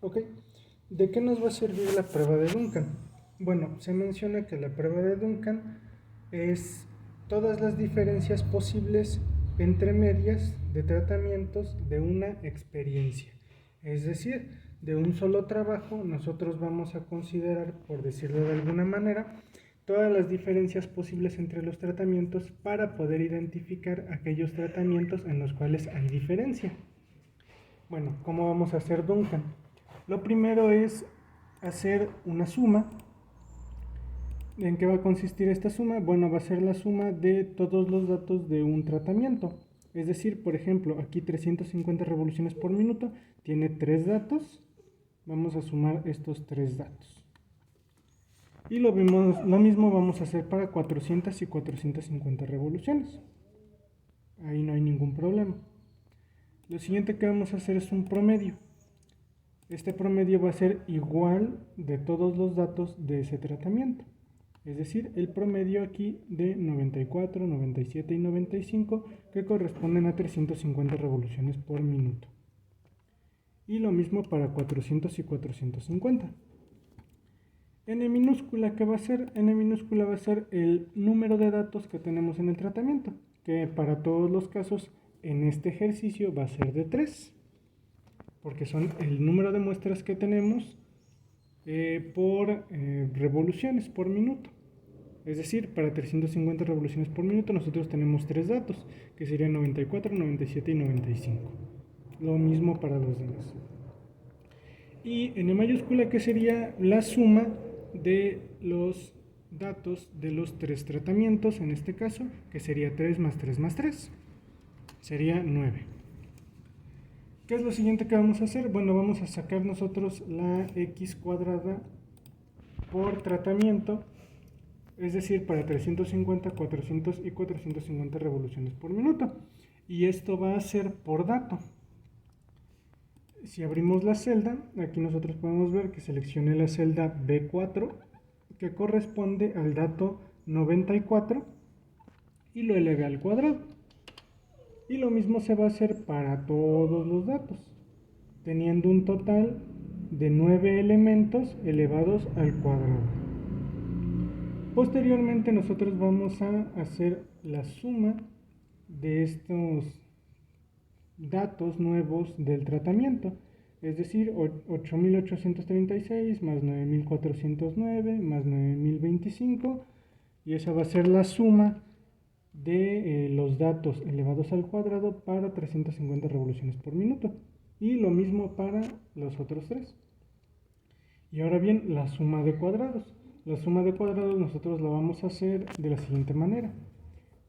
Ok, ¿de qué nos va a servir la prueba de Duncan? Bueno, se menciona que la prueba de Duncan es todas las diferencias posibles entre medias de tratamientos de una experiencia. Es decir, de un solo trabajo nosotros vamos a considerar, por decirlo de alguna manera, todas las diferencias posibles entre los tratamientos para poder identificar aquellos tratamientos en los cuales hay diferencia. Bueno, ¿cómo vamos a hacer Duncan? Lo primero es hacer una suma. ¿En qué va a consistir esta suma? Bueno, va a ser la suma de todos los datos de un tratamiento. Es decir, por ejemplo, aquí 350 revoluciones por minuto tiene 3 datos. Vamos a sumar estos 3 datos. Y lo mismo vamos a hacer para 400 y 450 revoluciones. Ahí no hay ningún problema. Lo siguiente que vamos a hacer es un promedio. Este promedio va a ser igual de todos los datos de ese tratamiento. Es decir, el promedio aquí de 94, 97 y 95 que corresponden a 350 revoluciones por minuto. Y lo mismo para 400 y 450. N minúscula, ¿qué va a ser? N minúscula va a ser el número de datos que tenemos en el tratamiento, que para todos los casos en este ejercicio va a ser de 3, porque son el número de muestras que tenemos por revoluciones por minuto. Es decir, para 350 revoluciones por minuto nosotros tenemos 3 datos, que serían 94, 97 y 95. Lo mismo para los demás. Y N mayúscula, que sería la suma de los datos de los 3 tratamientos, en este caso, que sería 3 más 3 más 3. Sería 9. ¿Qué es lo siguiente que vamos a hacer? Bueno, vamos a sacar nosotros la x cuadrada por tratamiento, es decir, para 350, 400 y 450 revoluciones por minuto. Y esto va a ser por dato. Si abrimos la celda, aquí nosotros podemos ver que seleccioné la celda B4, que corresponde al dato 94, y lo elevé al cuadrado. Y lo mismo se va a hacer para todos los datos, teniendo un total de 9 elementos elevados al cuadrado. Posteriormente nosotros vamos a hacer la suma de estos datos nuevos del tratamiento, es decir, 8836 más 9409 más 9025, y esa va a ser la suma de los datos elevados al cuadrado para 350 revoluciones por minuto, y lo mismo para los otros tres. Y ahora bien, la suma de cuadrados. La suma de cuadrados nosotros la vamos a hacer de la siguiente manera.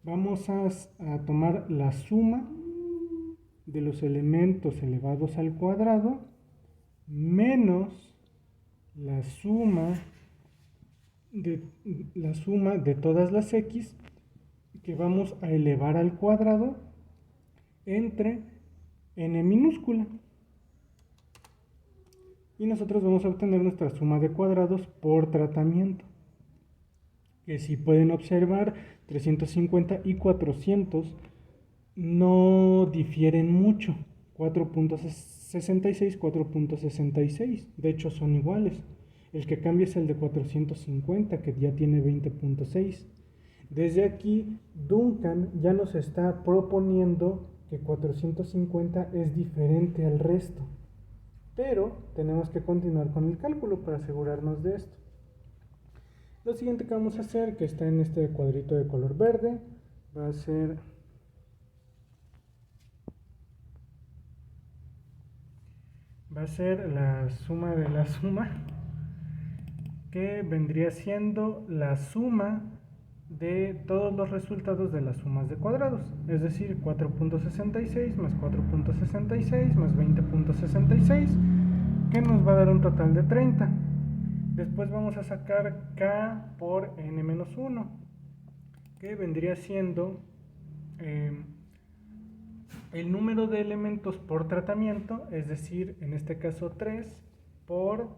Vamos a tomar la suma de los elementos elevados al cuadrado menos la suma de todas las x que vamos a elevar al cuadrado entre n minúscula. Y nosotros vamos a obtener nuestra suma de cuadrados por tratamiento, que si pueden observar, 350 y 400 no difieren mucho. 4.66, 4.66, de hecho son iguales. El que cambia es el de 450, que ya tiene 20.6. Desde aquí, Duncan ya nos está proponiendo que 450 es diferente al resto. Pero tenemos que continuar con el cálculo para asegurarnos de esto. Lo siguiente que vamos a hacer, que está en este cuadrito de color verde, va a ser la suma de la suma, que vendría siendo la suma de todos los resultados de las sumas de cuadrados, es decir, 4.66 más 4.66 más 20.66, que nos va a dar un total de 30. Después vamos a sacar k por n-1, que vendría siendo el número de elementos por tratamiento, es decir, en este caso 3 por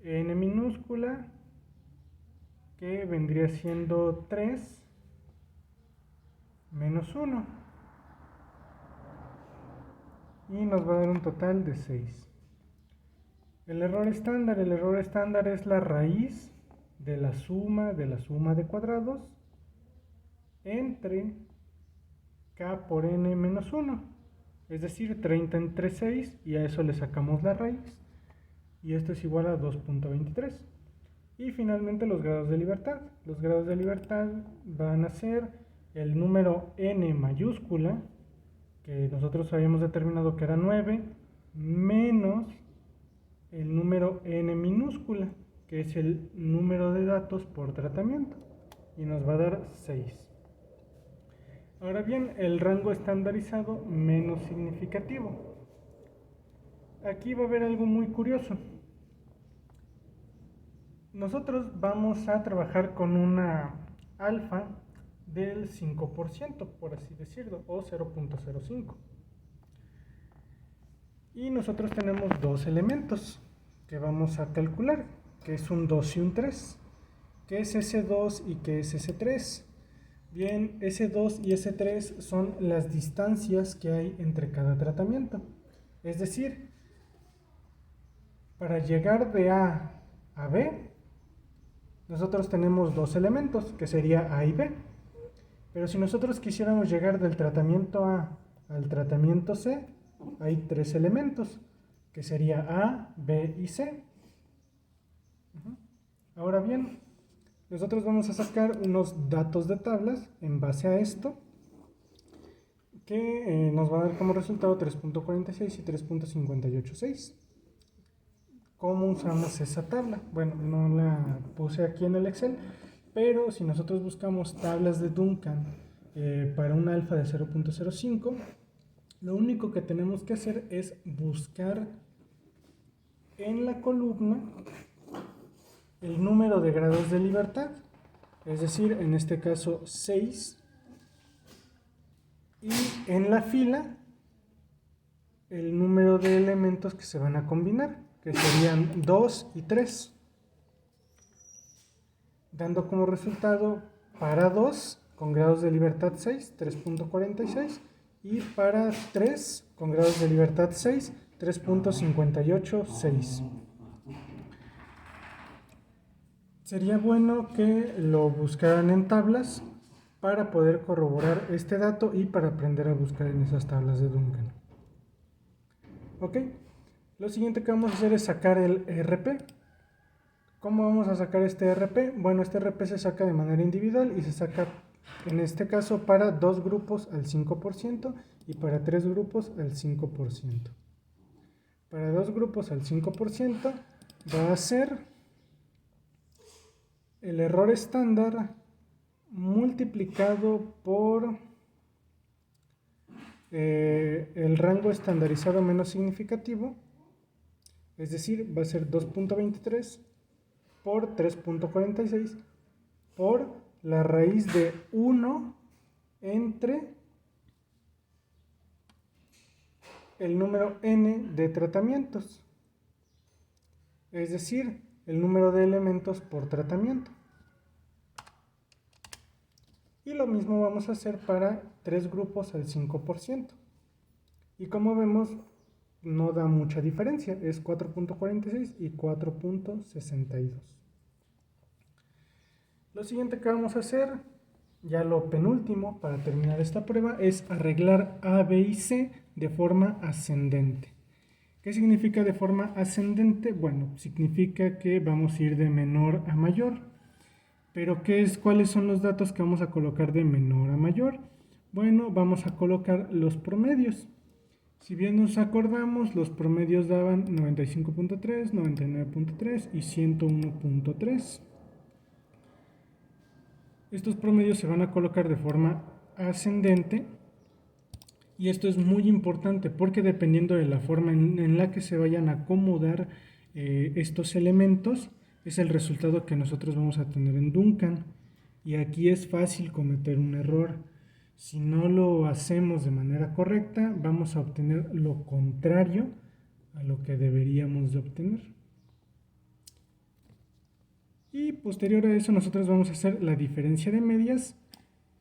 n minúscula, que vendría siendo 3 menos 1, y nos va a dar un total de 6. El error estándar es la raíz de la suma de cuadrados entre k por n menos 1, es decir, 30 entre 6, y a eso le sacamos la raíz, y esto es igual a 2.23. Y finalmente los grados de libertad. Los grados de libertad van a ser el número n mayúscula, que nosotros habíamos determinado que era 9, menos el número n minúscula, que es el número de datos por tratamiento, y nos va a dar 6. Ahora bien, el rango estandarizado menos significativo. Aquí va a haber algo muy curioso. Nosotros vamos a trabajar con una alfa del 5%, por así decirlo, o 0.05. Y nosotros tenemos dos elementos que vamos a calcular, que es un 2 y un 3. ¿Qué es ese 2 y qué es ese 3? Bien, ese 2 y ese 3 son las distancias que hay entre cada tratamiento. Es decir, para llegar de A a B, nosotros tenemos dos elementos, que sería A y B. Pero si nosotros quisiéramos llegar del tratamiento A al tratamiento C, hay tres elementos, que sería A, B y C. Ahora bien, nosotros vamos a sacar unos datos de tablas en base a esto, que nos va a dar como resultado 3.46 y 3.586. ¿Cómo usamos esa tabla? Bueno, no la puse aquí en el Excel, pero si nosotros buscamos tablas de Duncan para un alfa de 0.05, lo único que tenemos que hacer es buscar en la columna el número de grados de libertad, es decir, en este caso 6, y en la fila el número de elementos que se van a combinar, que serían 2 y 3, dando como resultado para 2 con grados de libertad 6, 3.46, y para 3 con grados de libertad 6, 3.586. Sería bueno que lo buscaran en tablas para poder corroborar este dato y para aprender a buscar en esas tablas de Duncan. Ok, lo siguiente que vamos a hacer es sacar el RP. ¿Cómo vamos a sacar este RP? Bueno, este RP se saca de manera individual y se saca en este caso para dos grupos al 5% y para tres grupos al 5%. Para dos grupos al 5% va a ser el error estándar multiplicado por el rango estandarizado menos significativo, es decir, va a ser 2.23 por 3.46 por la raíz de 1 entre el número n de tratamientos, es decir, el número de elementos por tratamiento. Y lo mismo vamos a hacer para tres grupos al 5%. Y como vemos, no da mucha diferencia, es 4.46 y 4.62. Lo siguiente que vamos a hacer, ya lo penúltimo para terminar esta prueba, es arreglar A, B y C de forma ascendente. ¿Qué significa de forma ascendente? Bueno, significa que vamos a ir de menor a mayor. Pero ¿cuáles son los datos que vamos a colocar de menor a mayor? Bueno, vamos a colocar los promedios. Si bien nos acordamos, los promedios daban 95.3, 99.3 y 101.3. Estos promedios se van a colocar de forma ascendente, y esto es muy importante porque dependiendo de la forma en la que se vayan a acomodar estos elementos, es el resultado que nosotros vamos a tener en Duncan. Y aquí es fácil cometer un error. Si no lo hacemos de manera correcta, vamos a obtener lo contrario a lo que deberíamos de obtener. Y posterior a eso nosotros vamos a hacer la diferencia de medias,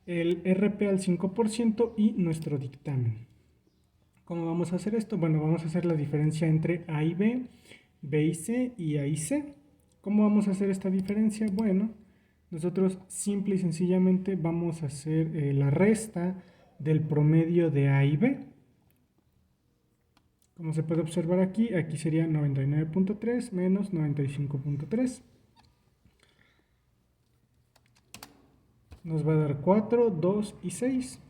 el RP al 5% y nuestro dictamen. ¿Cómo vamos a hacer esto? Bueno, vamos a hacer la diferencia entre A y B B y C y A y C. ¿Cómo vamos a hacer esta diferencia? Bueno, nosotros simple y sencillamente vamos a hacer la resta del promedio de A y B. Como se puede observar aquí sería 99.3 menos 95.3. Nos va a dar 4, 2 y 6.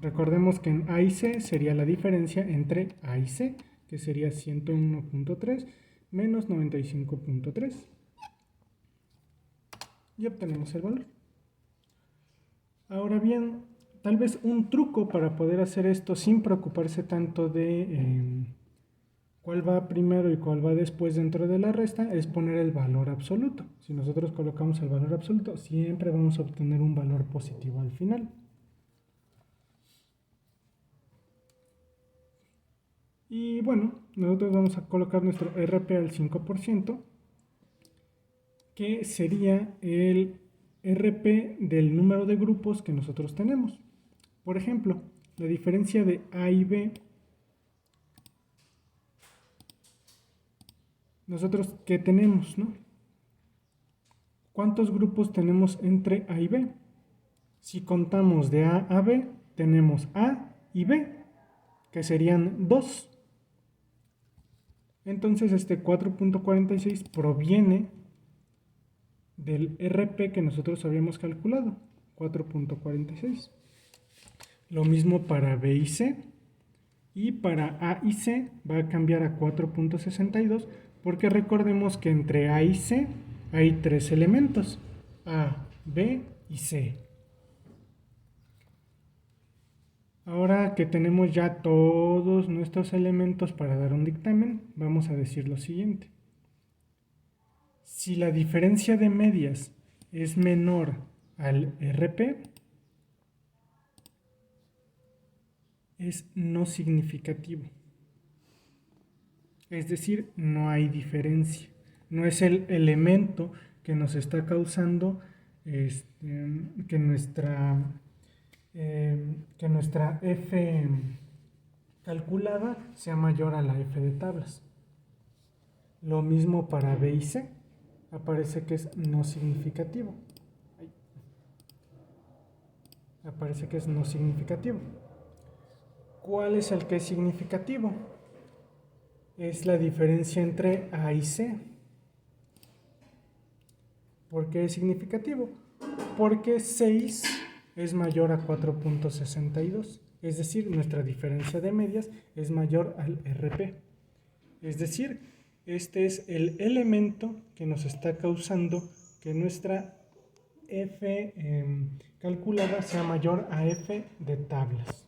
Recordemos que en A y C sería la diferencia entre A y C, que sería 101.3 menos 95.3. Y obtenemos el valor. Ahora bien, tal vez un truco para poder hacer esto sin preocuparse tanto de cuál va primero y cuál va después dentro de la resta es poner el valor absoluto. Si nosotros colocamos el valor absoluto, siempre vamos a obtener un valor positivo al final. Y bueno, nosotros vamos a colocar nuestro RP al 5%, que sería el RP del número de grupos que nosotros tenemos. Por ejemplo, la diferencia de A y B, nosotros, ¿qué tenemos, no? ¿Cuántos grupos tenemos entre A y B? Si contamos de A a B, tenemos A y B, que serían 2. Entonces este 4.46 proviene del RP que nosotros habíamos calculado, 4.46. Lo mismo para B y C. Y para A y C va a cambiar a 4.62 porque recordemos que entre A y C hay 3 elementos, A, B y C. Ahora que tenemos ya todos nuestros elementos para dar un dictamen, vamos a decir lo siguiente. Si la diferencia de medias es menor al RP, es no significativo. Es decir, no hay diferencia. No es el elemento que nos está causando que nuestra F calculada sea mayor a la F de tablas. Lo mismo para B y C. Aparece que es no significativo. Aparece que es no significativo. ¿Cuál es el que es significativo? Es la diferencia entre A y C. ¿Por qué es significativo? Porque 6 es mayor a 4.62. Es decir, nuestra diferencia de medias es mayor al RP. Es decir, este es el elemento que nos está causando que nuestra F calculada sea mayor a F de tablas.